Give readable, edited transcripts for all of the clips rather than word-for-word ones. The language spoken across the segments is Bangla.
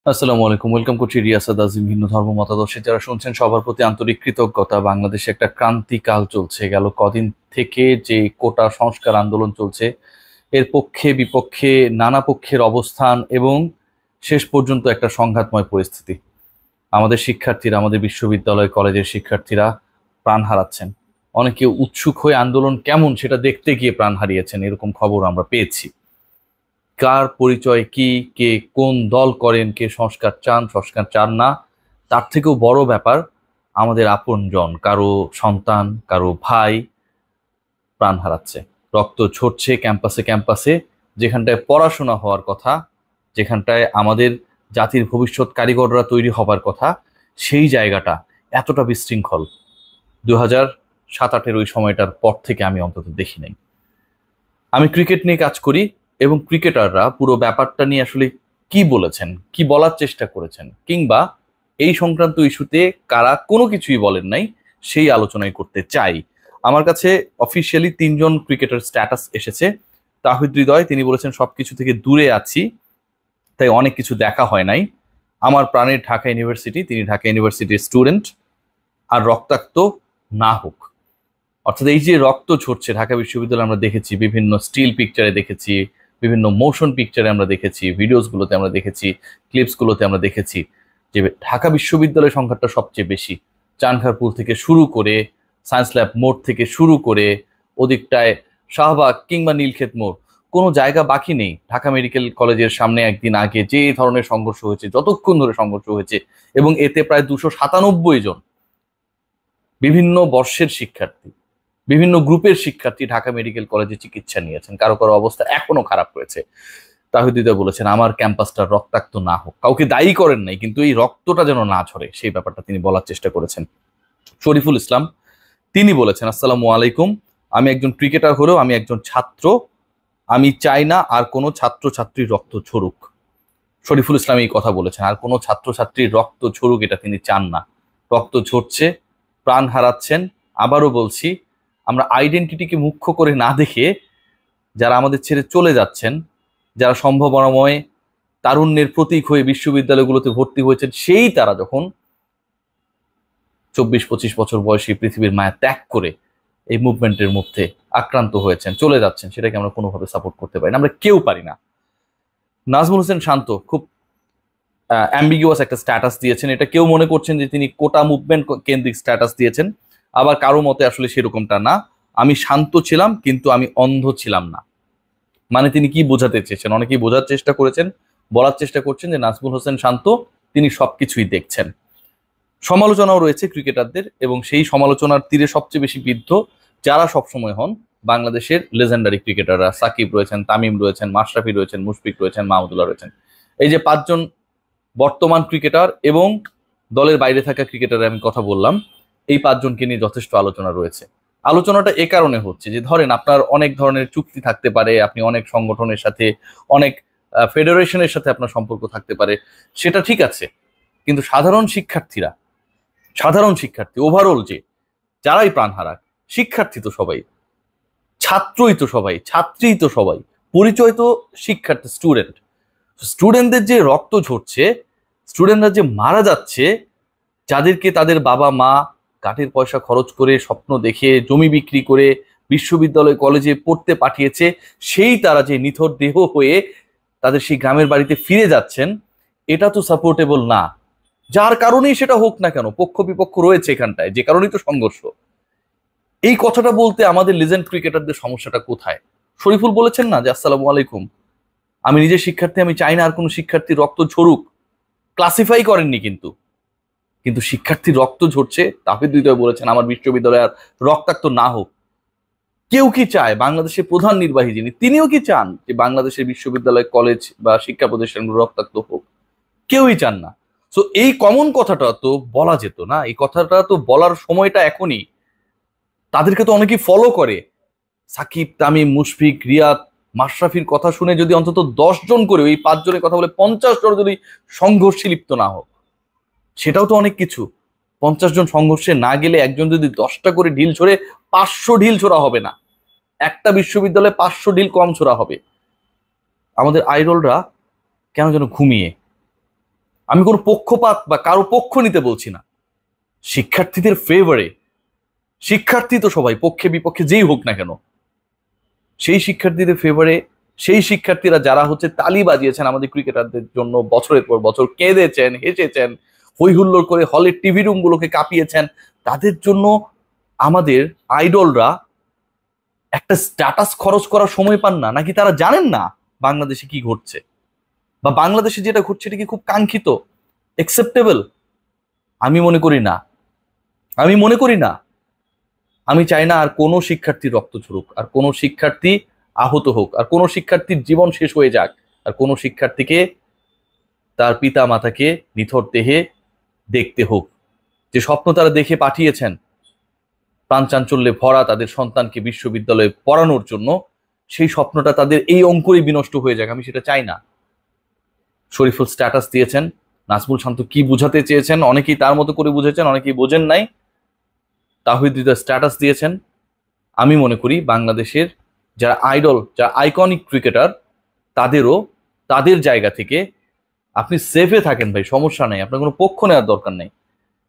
আসসালামু আলাইকুম, ওয়েলকাম করছি রিয়াসাদ আজিম। ভিন্ন ধর্ম মতাদর্শী যারা শুনছেন সবার প্রতি আন্তরিক কৃতজ্ঞতা। বাংলাদেশে একটা ক্রান্তিকাল চলছে, গেল কদিন থেকে যে কোটা সংস্কার আন্দোলন চলছে, এর পক্ষে বিপক্ষে নানা পক্ষের অবস্থান এবং শেষ পর্যন্ত একটা সংঘাতময় পরিস্থিতি। আমাদের শিক্ষার্থীরা, আমাদের বিশ্ববিদ্যালয় কলেজের শিক্ষার্থীরা প্রাণ হারাচ্ছেন। অনেকে উৎসুক হয়ে আন্দোলন কেমন সেটা দেখতে গিয়ে প্রাণ হারিয়েছেন, এরকম খবর আমরা পেয়েছি। কার পরিচয় কি, কে কোন দল করেন, কে সংস্কার চান সংস্কার চান না, তার থেকেও বড় ব্যাপার আমাদের আপনজন, কারো সন্তান, কারো ভাই প্রাণ হারাচ্ছে, রক্ত ঝরছে ক্যাম্পাসে ক্যাম্পাসে। যেখানটায় পড়াশোনা হওয়ার কথা, যেখানটায় আমাদের জাতির ভবিষ্যৎ কারিগররা তৈরি হবার কথা, সেই জায়গাটা এতটা বিশৃঙ্খল 2007-08 ওই সময়টার পর থেকে আমি অন্তত দেখি নাই। আমি ক্রিকেট নিয়ে কাজ করি এবং ক্রিকেটাররা পুরো ব্যাপারটা নিয়ে আসলে কি বলেছেন, কি বলার চেষ্টা করেছেন, কিংবা এই সংক্রান্ত ইস্যুতে কারা কোনো কিছুই বলেন নাই, সেই আলোচনায় করতে চাই। আমার কাছে অফিসিয়ালি 3জন ক্রিকেটার স্ট্যাটাস এসেছে। তাহিদ হৃদয়, তিনি বলেছেন সবকিছু থেকে দূরে আছি, তাই অনেক কিছু দেখা হয় নাই। আমার প্রাণের ঢাকা ইউনিভার্সিটি, তিনি ঢাকা ইউনিভার্সিটির স্টুডেন্ট। আর রক্তাক্ত না হোক, অর্থাৎ এই যে রক্ত ঝরছে ঢাকা বিশ্ববিদ্যালয়ে আমরা দেখেছি, বিভিন্ন স্টিল পিকচারে দেখেছি, বিভিন্ন মোশন পিকচারে আমরা দেখেছি, ভিডিওসগুলোতে আমরা দেখেছি, ক্লিপসগুলোতে আমরা দেখেছি যে ঢাকা বিশ্ববিদ্যালয়ের সংখ্যাটা সবচেয়ে বেশি। চানখারপুল থেকে শুরু করে, সায়েন্স ল্যাব মোড় থেকে শুরু করে, ওদিকটায় শাহবাগ কিংবা নীলক্ষেত মোড়, কোনো জায়গা বাকি নেই। ঢাকা মেডিকেল কলেজের সামনে একদিন আগে যে ধরনের সংঘর্ষ হয়েছে, যতক্ষণ ধরে সংঘর্ষ হয়েছে, এবং এতে প্রায় 297 জন বিভিন্ন বর্ষের শিক্ষার্থী, বিভিন্ন গ্রুপের শিক্ষার্থী ঢাকা মেডিকেল কলেজে চিকিৎসা নিয়েছেন, কারো কারো অবস্থা এখনো খারাপ হয়েছে। তাহিদিদা বলেছেন আমার ক্যাম্পাসটা রক্তাক্ত না হোক, কাউকে দায়ী করেন নাই, কিন্তু এই রক্তটা যেন না ঝরে সেই ব্যাপারটা তিনি বলার চেষ্টা করেছেন। শরীফুল ইসলাম, তিনি বলেছেন আসসালামু আলাইকুম, আমি একজন ক্রিকেটার হলেও আমি একজন ছাত্র, আমি চাই না আর কোনো ছাত্র ছাত্রীর রক্ত ঝরুক। শরীফুল ইসলাম এই কথা বলেছেন, আর কোনো ছাত্র ছাত্রীর রক্ত ঝরুক এটা তিনি চান না। রক্ত ঝরছে, প্রাণ হারাচ্ছেন। আবারও বলছি, আমরা আইডেন্টিটিকে মুখ্য করে না দেখে যারা আমাদের ছেড়ে চলে যাচ্ছেন, যারা সম্ভাবনাময় তারুণ্যের প্রতীক হয়ে বিশ্ববিদ্যালয়গুলোতে ভর্তি হয়েছেন, সেই তারা যখন 24-25 বছর বয়সী পৃথিবীর মায়া ত্যাগ করে এই মুভমেন্টের মধ্যে আক্রান্ত হয়েছেন, চলে যাচ্ছেন, সেটাকে আমরা কোনোভাবে সাপোর্ট করতে পারি না, আমরা কেউ পারি না। নাজমুল হোসেন শান্ত খুব অ্যাম্বিগুয়াস একটা স্ট্যাটাস দিয়েছেন। এটা কেউ মনে করছেন যে তিনি কোটা মুভমেন্ট কেন্দ্রিক স্ট্যাটাস দিয়েছেন, আবার কারো মতে আসলে সেরকমটা না। আমি শান্ত ছিলাম কিন্তু আমি অন্ধ ছিলাম না। মানে তিনি কি বোঝাতে চেয়েছেন? অনেকেই বোঝার চেষ্টা করেছেন, বলার চেষ্টা করছেন যে নাজমুল হোসেন শান্ত তিনি সবকিছুই দেখছেন। সমালোচনাও রয়েছে ক্রিকেটারদের, এবং সেই সমালোচনার তীরে সবচেয়ে বেশি বিদ্ধ যারা সবসময় হন বাংলাদেশের লেজেন্ডারি ক্রিকেটাররা। সাকিব রয়েছেন, তামিম রয়েছেন, মাশরাফি রয়েছেন, মুশফিক রয়েছেন, মাহমুদুল্লাহ রয়েছেন। এই যে 5জন বর্তমান ক্রিকেটার এবং দলের বাইরে থাকা ক্রিকেটারের আমি কথা বললাম, এই 5জনকে নিয়ে যথেষ্ট আলোচনা রয়েছে। আলোচনাটা এ কারণে হচ্ছে যে ধরেন আপনার অনেক ধরনের চুক্তি থাকতে পারে, আপনি অনেক সংগঠনের সাথে, অনেক ফেডারেশনের সাথে আপনার সম্পর্ক থাকতে পারে, সেটা ঠিক আছে। কিন্তু সাধারণ শিক্ষার্থীরা, সাধারণ শিক্ষার্থী ওভারঅল যে যারাই প্রাণ হারাক, শিক্ষার্থী তো সবাই, ছাত্রই তো সবাই, ছাত্রীই তো সবাই, পরিচয় তো শিক্ষার্থী, স্টুডেন্ট। স্টুডেন্টদের যে রক্ত ঝরছে, স্টুডেন্টরা যে মারা যাচ্ছে, যাদেরকে তাদের বাবা মা কাঠের পয়সা খরচ করে, স্বপ্ন দেখে, জমি বিক্রি করে বিশ্ববিদ্যালয় কলেজে পড়তে পাঠিয়েছে, সেই তারা যে নিথর দেহ হয়ে তাদের সেই গ্রামের বাড়িতে ফিরে যাচ্ছেন, এটা তো সাপোর্টেবল না। যার কারণেই সেটা হোক না কেন, পক্ষ বিপক্ষ রয়েছে এখানটায়, যে কারণেই তো সংঘর্ষ। এই কথাটা বলতে আমাদের লিজেন্ড ক্রিকেটারদের সমস্যাটা কোথায়? শরীফুল বলেছেন না যে আসসালামু আলাইকুম, আমি নিজে শিক্ষার্থী, আমি চাই না আর কোনো শিক্ষার্থীর রক্ত ঝরুক। ক্লাসিফাই করেননি কিন্তু, কিন্তু শিক্ষার্থীর রক্ত ঝরছে। তাহিদ হৃদয় বলেছেন আমার বিশ্ববিদ্যালয় আর রক্তাক্ত না হোক। কেউ কি চায়? বাংলাদেশের প্রধান নির্বাহী যিনি, তিনিও কি চান যে বাংলাদেশের বিশ্ববিদ্যালয় কলেজ বা শিক্ষা প্রতিষ্ঠানগুলো রক্তাক্ত হোক? কেউই চান না। সো এই কমন কথাটা তো বলা যেত না? এই কথাটা তো বলার সময়টা এখনই। তাদেরকে তো অনেকেই ফলো করে। সাকিব, তামিম, মুশফিক, রিয়াদ, মাশরাফির কথা শুনে যদি অন্তত 10 জন করে, এই 5জনের কথা বলে 50 জন যদি সংঘর্ষে লিপ্ত না হোক, সেটাও তো অনেক কিছু। 50 জন সংঘর্ষে না গেলে একজন যদি 10টা করে ঢিল ছোড়ে, 500 ঢিল ছোড়া হবে না। একটা বিশ্ববিদ্যালয়ে 500 ঢিল কম ছোড়া হবে। আমাদের আইডলরা কেন যেন ঘুমিয়ে, আমি কোনো পক্ষপাত বা কারো পক্ষ নিতে বলছি না, শিক্ষার্থীদের ফেভারে। শিক্ষার্থী তো সবাই, পক্ষে বিপক্ষে যেই হোক না কেন, সেই শিক্ষার্থীদের ফেভারে, সেই শিক্ষার্থীরা যারা হচ্ছে তালি বাজিয়েছেন আমাদের ক্রিকেটারদের জন্য, বছরের পর বছর কেঁদেছেন, হেসেছেন, হই হুল্লোড় করে হলের টিভি রুমগুলোকে কাঁপিয়েছেন, তাদের জন্য আমাদের আইডলরা একটা স্ট্যাটাস খরচ করার সময় পান না? নাকি তারা জানেন না বাংলাদেশে কি ঘটছে, বা বাংলাদেশে যেটা ঘটছে এটা কি খুব কাঙ্ক্ষিত, একসেপ্টেবল? আমি মনে করি না। আমি মনে করি না। আমি চাই না আর কোনো শিক্ষার্থীর রক্ত ঝরুক, আর কোনো শিক্ষার্থী আহত হোক, আর কোনো শিক্ষার্থীর জীবন শেষ হয়ে যাক, আর কোনো শিক্ষার্থীকে তার পিতা মাতাকে নিথর দেহে দেখতে হোক। যে স্বপ্ন তারা দেখে পাঠিয়েছেন প্রাণচাঞ্চল্যে ভরা তাদের সন্তানকে বিশ্ববিদ্যালয়ে পড়ানোর জন্য, সেই স্বপ্নটা তাদের এই অঙ্কুরেই বিনষ্ট হয়ে যাক, আমি সেটা চাই না। শরীফুল স্ট্যাটাস দিয়েছেন, নাজমুল শান্ত কি বুঝাতে চেয়েছেন অনেকেই তার মতো করে বুঝেছেন, অনেকেই বোঝেন নাই। তাহিদ হৃদয় স্ট্যাটাস দিয়েছেন। আমি মনে করি বাংলাদেশের যারা আইডল, যারা আইকনিক ক্রিকেটার, তাদেরও তাদের জায়গা থেকে আপনি সেফে থাকেন ভাই, সমস্যা নেই, আপনার কোনো পক্ষ নেওয়ার দরকার নেই,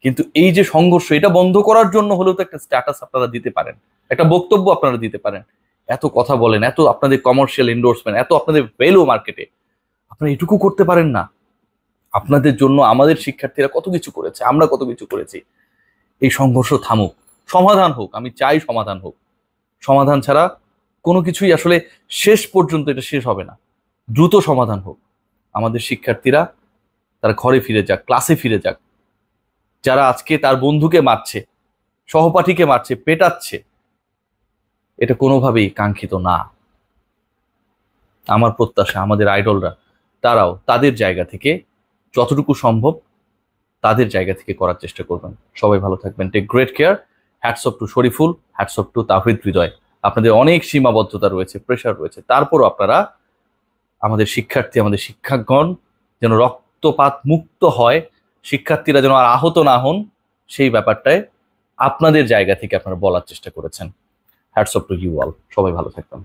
কিন্তু এই যে সংঘর্ষ, এটা বন্ধ করার জন্য হলেও তো একটা স্ট্যাটাস আপনারা দিতে পারেন, একটা বক্তব্য আপনারা দিতে পারেন। এত কথা বলেন, এত আপনাদের কমার্শিয়াল এন্ডোর্সমেন্ট, এত আপনাদের ভ্যালু মার্কেটে, আপনারা এটুকু করতে পারেন না? আপনাদের জন্য আমাদের শিক্ষার্থীরা কত কিছু করেছে, আমরা কত কিছু করেছি। এই সংঘর্ষ থামুক, সমাধান হোক, আমি চাই সমাধান হোক। সমাধান ছাড়া কোনো কিছুই আসলে শেষ পর্যন্ত এটা শেষ হবে না। দ্রুত সমাধান হোক, আমাদের শিক্ষার্থীরা তারা ঘরে ফিরে যাক, ক্লাসে ফিরে যাক। যারা আজকে তার বন্ধুকে মারছে, সহপাঠীকে মারছে, পেটাচ্ছে, এটা কোনোভাবেই কাঙ্ক্ষিত না। আমার প্রত্যাশা আমাদের আইডলরা তারাও তাদের জায়গা থেকে যতটুকু সম্ভব তাদের জায়গা থেকে করার চেষ্টা করবেন। সবাই ভালো থাকবেন, take great care. Hats off to Shariful, hats off to Tahid Hriday. আপনাদের অনেক সীমাবদ্ধতা রয়েছে, প্রেশার রয়েছে, তারপরও আপনারা আমাদের শিক্ষার্থী, আমাদের শিক্ষকগণ যেন রক্তপাত মুক্ত হয়, শিক্ষার্থীরা যেন আর আহত না হন, সেই ব্যাপারটায় আপনাদের জায়গা থেকে আপনারা বলার চেষ্টা করেছেন। Hats off to you all. সবাই ভালো থাকবেন।